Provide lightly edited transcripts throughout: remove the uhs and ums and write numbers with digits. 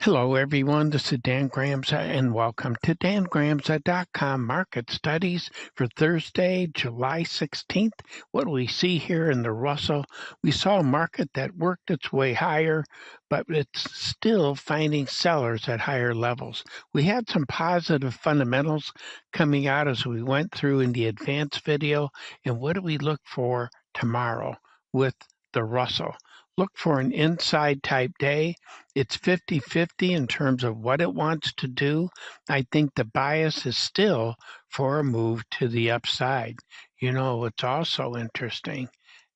Hello, everyone. This is Dan Gramza, and welcome to dangramza.com Market Studies for Thursday, July 16th. What do we see here in the Russell? We saw a market that worked its way higher, but it's still finding sellers at higher levels. We had some positive fundamentals coming out as we went through in the advanced video. And what do we look for tomorrow with the Russell? Look for an inside type day. It's 50-50 in terms of what it wants to do. I think the bias is still for a move to the upside. What's also interesting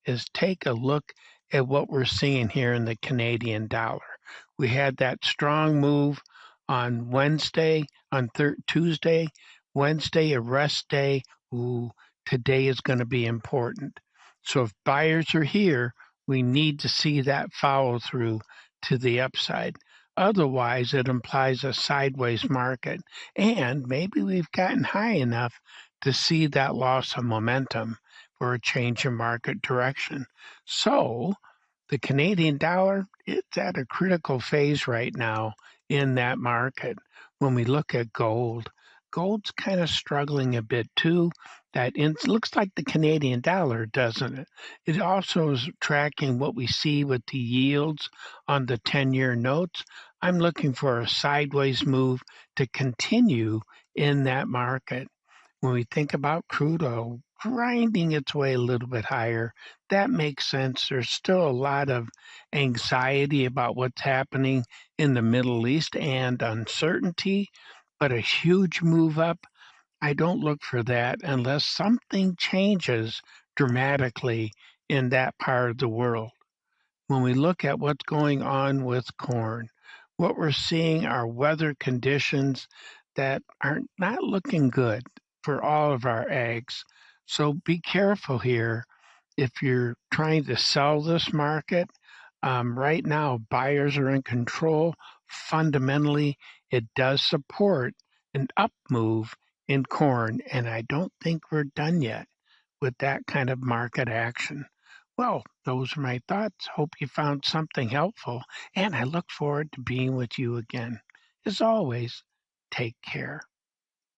is take a look at what we're seeing here in the Canadian dollar. We had that strong move on Wednesday, on Tuesday, Wednesday, a rest day. Ooh, today is going to be important. So if buyers are here, we need to see that follow through to the upside. Otherwise, it implies a sideways market, and maybe we've gotten high enough to see that loss of momentum for a change in market direction. So, the Canadian dollar, it's at a critical phase right now in that market. When we look at gold, gold's kind of struggling a bit too. Looks like the Canadian dollar, doesn't it? It also is tracking what we see with the yields on the 10-year notes. I'm looking for a sideways move to continue in that market. When we think about crude oil grinding its way a little bit higher, that makes sense. There's still a lot of anxiety about what's happening in the Middle East and uncertainty, but a huge move up, I don't look for that unless something changes dramatically in that part of the world. When we look at what's going on with corn, what we're seeing are weather conditions that are not looking good for all of our eggs. So be careful here if you're trying to sell this market. Right now, buyers are in control. Fundamentally, it does support an up move in corn, and I don't think we're done yet with that kind of market action. Well, those are my thoughts. Hope you found something helpful, and I look forward to being with you again. As always, take care.